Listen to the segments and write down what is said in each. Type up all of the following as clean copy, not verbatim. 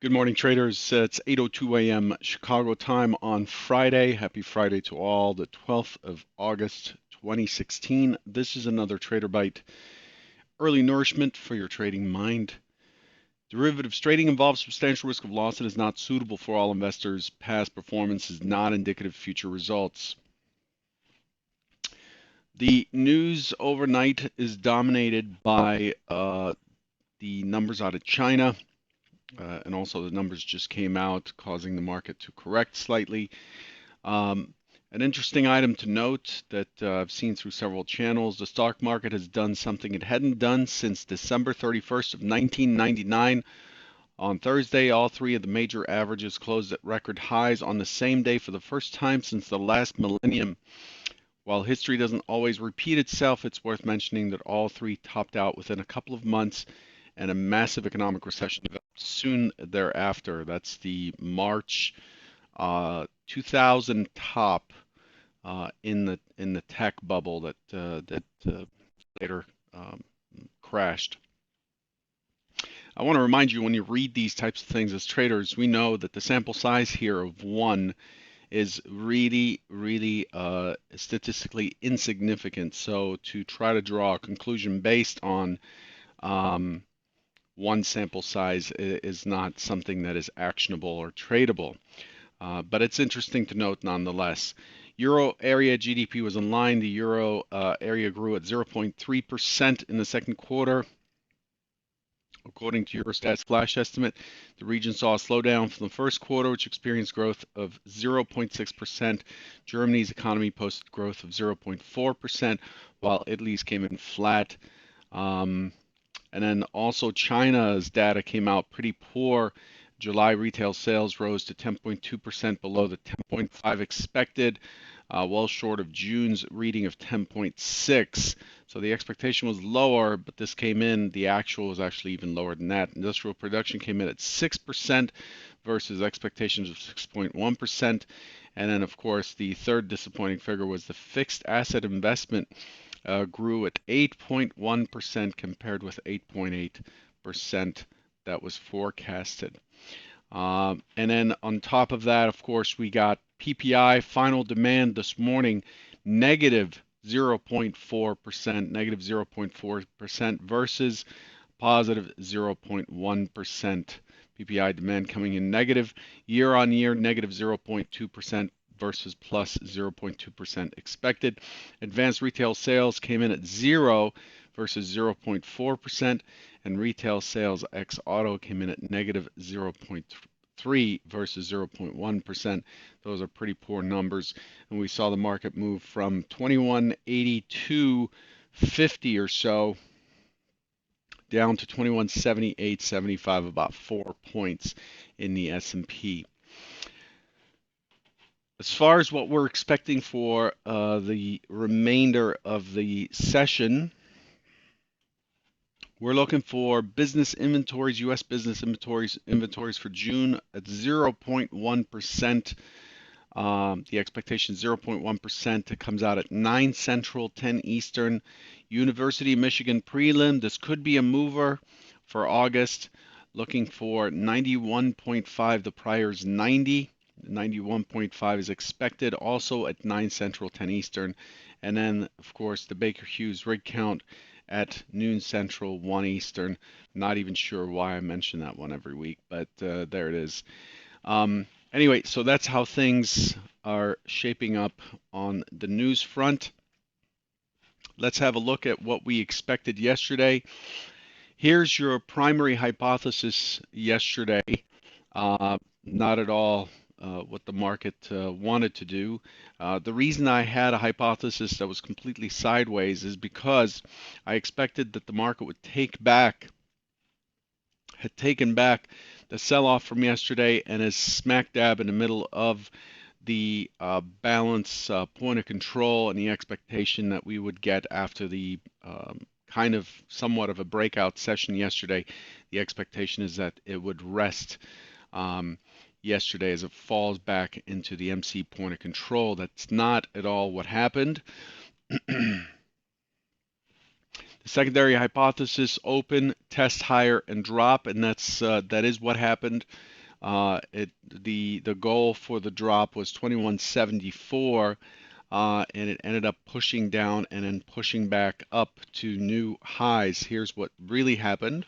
Good morning, traders. It's 8:02 a.m. Chicago time on Friday. Happy Friday to all, the 12th of August, 2016. This is another Trader Bite early nourishment for your trading mind. Derivatives trading involves substantial risk of loss and is not suitable for all investors. Past performance is not indicative of future results. The news overnight is dominated by the numbers out of China. And also the numbers just came out, causing the market to correct slightly. An interesting item to note that I've seen through several channels, the stock market has done something it hadn't done since December 31st of 1999. On Thursday, all three of the major averages closed at record highs on the same day for the first time since the last millennium. While history doesn't always repeat itself, it's worth mentioning that all three topped out within a couple of months and a massive economic recession developed soon thereafter. That's the March 2000 top in the tech bubble that later um, crashed. I want to remind you when you read these types of things as traders, we know that the sample size here of one is really statistically insignificant. So to try to draw a conclusion based on um, one sample size is not something that is actionable or tradable. But it's interesting to note nonetheless. Euro area GDP was in line. The euro area grew at 0.3% in the second quarter. According to Eurostat's flash estimate, the region saw a slowdown from the first quarter, which experienced growth of 0.6%. Germany's economy posted growth of 0.4%, while Italy's came in flat. Um, and then also China's data came out pretty poor. July retail sales rose to 10.2% below the 10.5 expected, well short of June's reading of 10.6. So the expectation was lower, but this came in, the actual was actually even lower than that. Industrial production came in at 6% versus expectations of 6.1%. And then, of course, the third disappointing figure was the fixed asset investment grew at 8.1% compared with 8.8% that was forecasted. And then on top of that, of course, we got PPI final demand this morning negative 0.4%, negative 0.4% versus positive 0.1%. PPI demand coming in negative year on year, negative 0.2% versus plus 0.2% expected. Advanced retail sales came in at 0 versus 0.4%, and retail sales ex auto came in at negative 0.3 versus 0.1%. Those are pretty poor numbers, and we saw the market move from 2182.50 or so down to 2178.75, about 4 points in the S&P. As far as what we're expecting for the remainder of the session, we're looking for business inventories, U.S. business inventories for June at 0.1%. The expectation is 0.1%. It comes out at 9 Central, 10 Eastern. University of Michigan prelim. This could be a mover for August. Looking for 91.5. The prior is 90. 91.5 is expected. Also at 9 Central, 10 Eastern. And then, of course, the Baker Hughes rig count at noon Central, 1 Eastern. Not even sure why I mention that one every week, but there it is. Anyway, so that's how things are shaping up on the news front. Let's have a look at what we expected yesterday. Here's your primary hypothesis yesterday. Not at all what the market wanted to do. The reason I had a hypothesis that was completely sideways is because I expected that the market would had taken back the sell-off from yesterday and is smack dab in the middle of the balance point of control and the expectation that we would get after the kind of somewhat of a breakout session yesterday. The expectation is that it would rest yesterday as it falls back into the MC point of control. That's not at all what happened. The Secondary hypothesis: open, test higher, and drop, and that is what happened. The goal for the drop was 2174, and it ended up pushing down and then pushing back up to new highs. Here's what really happened.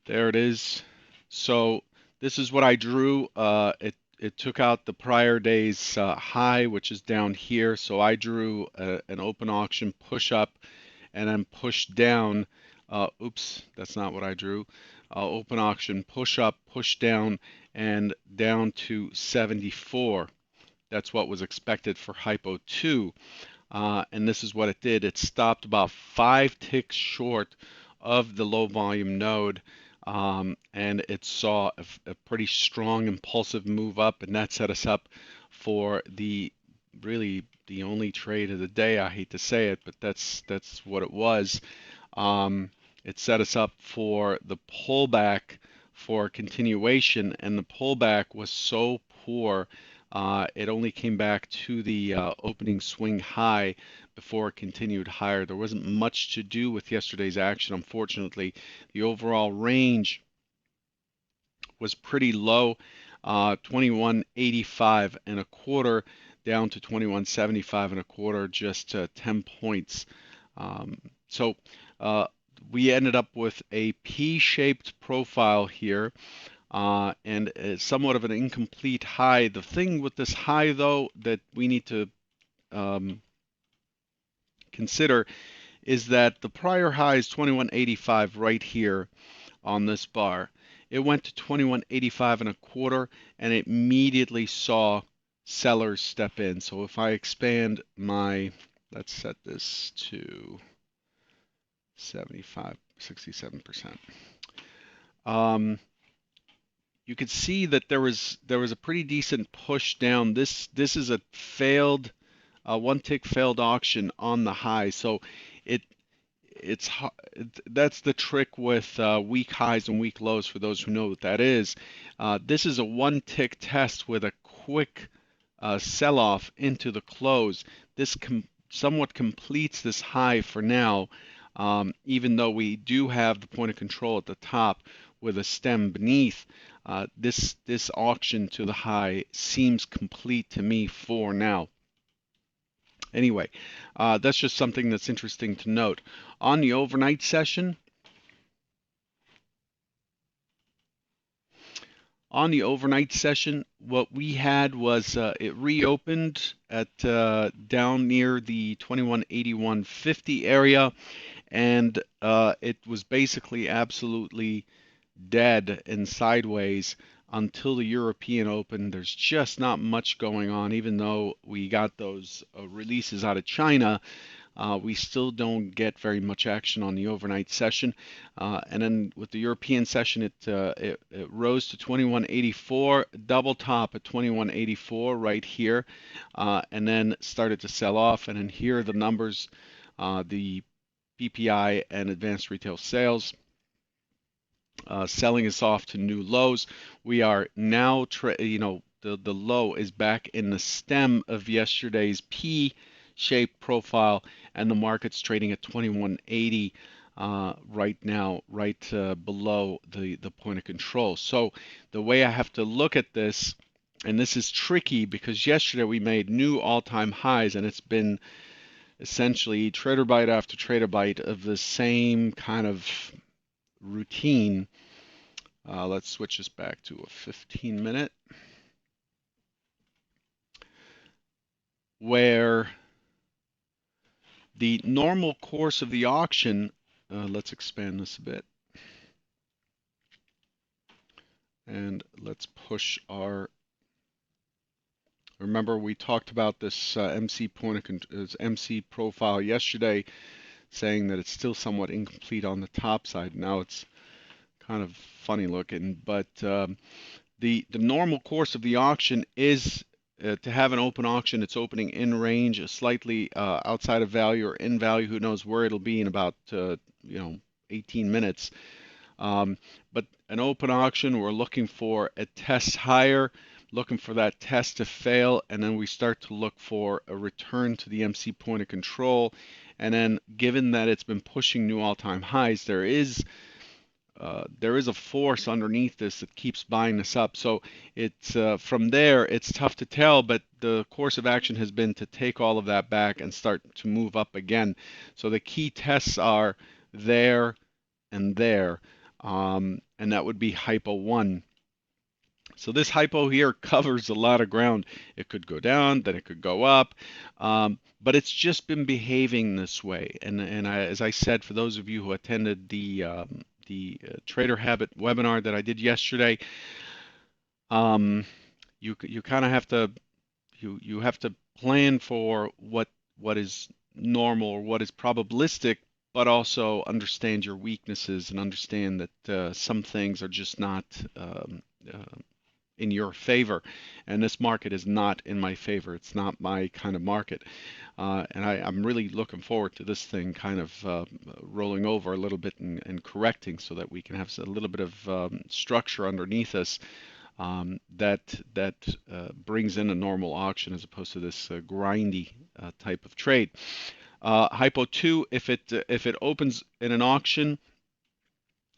There it is. So this is what I drew. It took out the prior day's high, which is down here. So I drew an open auction push up and then push down. Oops, that's not what I drew. Open auction push up, push down, and down to 74. That's what was expected for Hypo 2. And this is what it did. It stopped about 5 ticks short of the low volume node, and it saw a pretty strong impulsive move up, and that set us up for really the only trade of the day. I hate to say it, but that's what it was. It set us up for the pullback for continuation, and the pullback was so poor. It only came back to the opening swing high before it continued higher. There wasn't much to do with yesterday's action, unfortunately. The overall range was pretty low, 21.85 and a quarter down to 21.75 and a quarter, just 10 points. So we ended up with a P-shaped profile here, and somewhat of an incomplete high. The thing with this high, though, that we need to consider is that the prior high is 21.85 right here on this bar. It went to 21.85 and a quarter, and it immediately saw sellers step in. So if I expand let's set this to 67%. You could see that there was a pretty decent push down. This is a failed one tick failed auction on the high. So it it's that's the trick with weak highs and weak lows, for those who know what that is. This is a one tick test with a quick sell-off into the close. This somewhat completes this high for now, even though we do have the point of control at the top with a stem beneath. This auction to the high seems complete to me for now. Anyway, that's just something that's interesting to note. On the overnight session, what we had was it reopened at down near the 2181.50 area, and it was basically absolutely dead and sideways until the European Open. There's just not much going on, even though we got those releases out of China. We still don't get very much action on the overnight session. And then with the European session, it rose to 2184, double top at 2184 right here, and then started to sell off. And then here are the numbers, the PPI and advanced retail sales. Selling us off to new lows. We are now, the low is back in the stem of yesterday's P-shaped profile, and the market's trading at 2180 right now, right below the point of control. So the way I have to look at this, and this is tricky because yesterday we made new all-time highs, and it's been essentially trader bite after trader bite of the same kind of routine. Let's switch this back to a 15-minute, where the normal course of the auction, let's expand this a bit, and let's push our, remember we talked about this MC MC profile yesterday, saying that it's still somewhat incomplete on the top side. Now it's kind of funny looking, but the normal course of the auction is to have an open auction. It's opening in range, slightly outside of value or in value. Who knows where it'll be in about 18 minutes. But an open auction, we're looking for a test higher, looking for that test to fail, and then we start to look for a return to the MC point of control. And then, given that it's been pushing new all-time highs, there is a force underneath this that keeps buying this up. So it's from there, it's tough to tell, but the course of action has been to take all of that back and start to move up again. So the key tests are there and there, and that would be hypo 1. So this hypo here covers a lot of ground. It could go down, then it could go up, but it's just been behaving this way. And as I said, for those of you who attended the Trader Habit webinar that I did yesterday, um, you kind of have to you have to plan for what is normal or what is probabilistic, but also understand your weaknesses and understand that some things are just not in your favor. And this market is not in my favor. It's not my kind of market. And I'm really looking forward to this thing kind of rolling over a little bit and correcting so that we can have a little bit of structure underneath us that brings in a normal auction as opposed to this grindy type of trade. Hypo 2, if it opens in an auction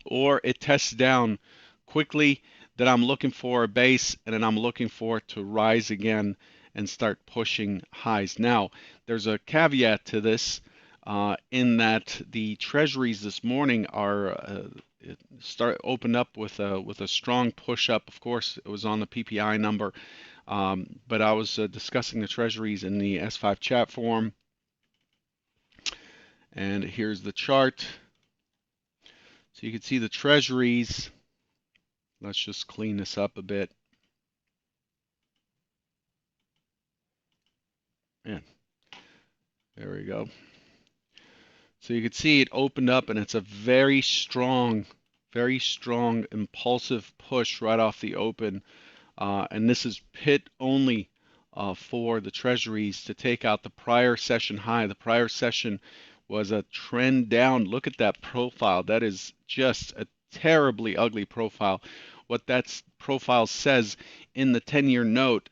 or it tests down quickly, then I'm looking for a base, and then I'm looking for it to rise again and start pushing highs. Now, there's a caveat to this in that the treasuries this morning are opened up with a strong push up. Of course, it was on the PPI number, but I was discussing the treasuries in the S5 chat forum, and here's the chart. So you can see the treasuries. Let's just clean this up a bit. Yeah, there we go. So you can see it opened up, and it's a very strong impulsive push right off the open. And this is pit only for the treasuries to take out the prior session high. The prior session was a trend down. Look at that profile. That is just a terribly ugly profile. What that profile says in the 10-year note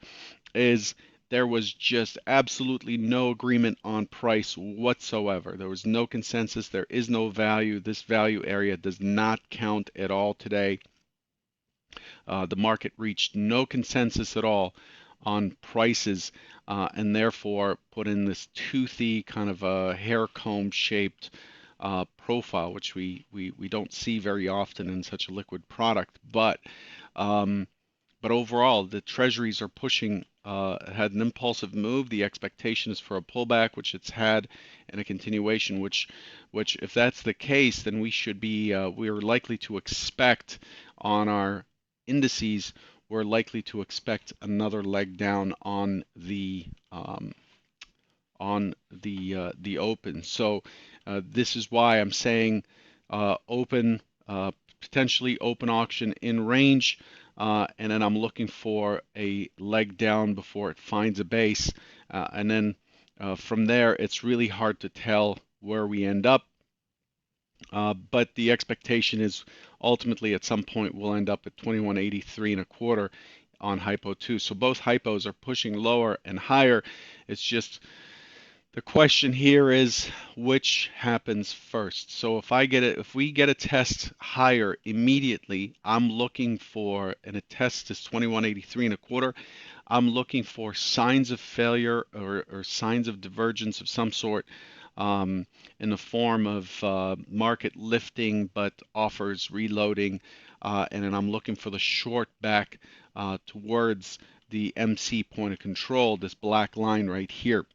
is there was just absolutely no agreement on price whatsoever. There was no consensus. There is no value. This value area does not count at all today. The market reached no consensus at all on prices, and therefore put in this toothy kind of a hair comb shaped profile, which we don't see very often in such a liquid product. But overall, the treasuries are pushing, had an impulsive move. The expectation is for a pullback, which it's had, and a continuation, which if that's the case, then we're likely to expect on our indices, we're likely to expect another leg down on the open. So this is why I'm saying open, potentially open auction in range, and then I'm looking for a leg down before it finds a base, and then from there it's really hard to tell where we end up. But the expectation is ultimately at some point we'll end up at 2183 and a quarter on hypo 2. So both hypos are pushing lower and higher. It's just the question here is which happens first. So if we get a test higher immediately, I'm looking for, and a test is 2183 and a quarter. I'm looking for signs of failure or signs of divergence of some sort, in the form of market lifting but offers reloading, and then I'm looking for the short back towards the MC point of control, this black line right here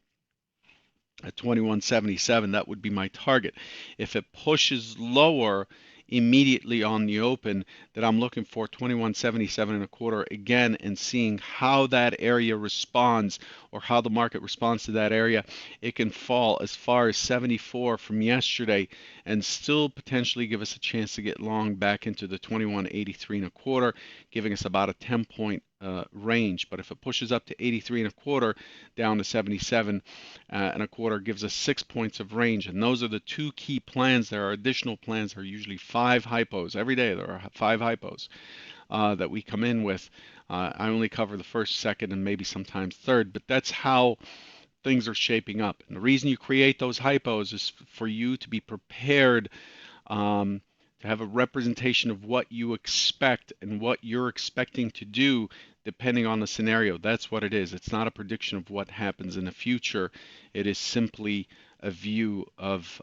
at 2177. That would be my target. If it pushes lower immediately on the open, that I'm looking for 2177 and a quarter again, and seeing how that area responds or how the market responds to that area. It can fall as far as 74 from yesterday and still potentially give us a chance to get long back into the 2183 and a quarter, giving us about a 10-point range. But if it pushes up to 83 and a quarter down to 77 and a quarter, gives us 6 points of range. And those are the two key plans. There are additional plans. There are usually 5 hypos every day. There are 5 hypos that we come in with, I only cover the first, second, and maybe sometimes third, but that's how things are shaping up. And the reason you create those hypos is for you to be prepared, um, to have a representation of what you expect and what you're expecting to do depending on the scenario. That's what it is. It's not a prediction of what happens in the future. It is simply a view of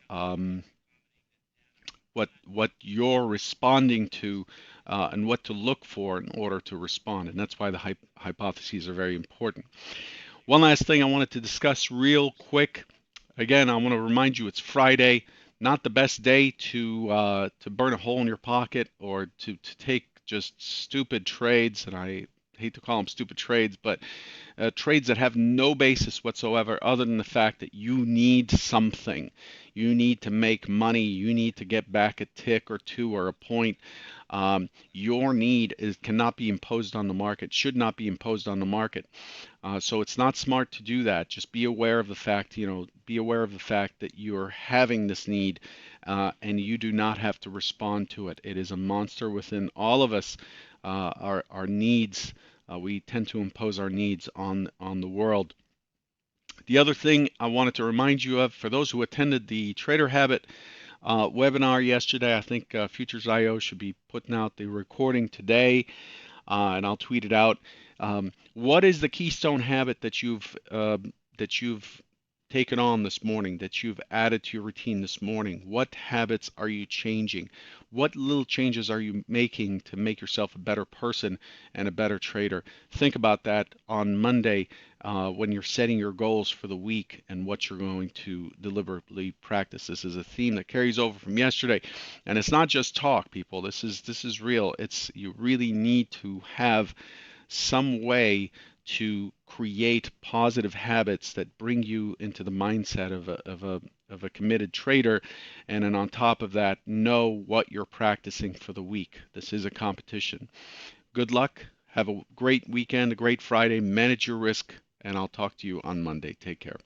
what you're responding to, and what to look for in order to respond. And that's why the hypotheses are very important. One last thing I wanted to discuss real quick. Again, I want to remind you it's Friday, not the best day to burn a hole in your pocket or to take just stupid trades, and I hate to call them stupid trades, but trades that have no basis whatsoever other than the fact that you need something. You need to make money. You need to get back a tick or two or a point. Your need cannot be imposed on the market, should not be imposed on the market. So it's not smart to do that. Just be aware of the fact, be aware of the fact that you're having this need, and you do not have to respond to it. It is a monster within all of us. Our needs, we tend to impose our needs on the world. The other thing I wanted to remind you of, for those who attended the Trader Habit webinar yesterday, I think Futures IO should be putting out the recording today, and I'll tweet it out. What is the keystone habit that you've taken on this morning, that you've added to your routine this morning? What habits are you changing? What little changes are you making to make yourself a better person and a better trader? Think about that on Monday, when you're setting your goals for the week and what you're going to deliberately practice. This is a theme that carries over from yesterday, and it's not just talk, people. This is real. You really need to have some way to create positive habits that bring you into the mindset of a committed trader, and then on top of that, know what you're practicing for the week. This is a competition. Good luck. Have a great weekend, a great Friday. Manage your risk, and I'll talk to you on Monday. Take care.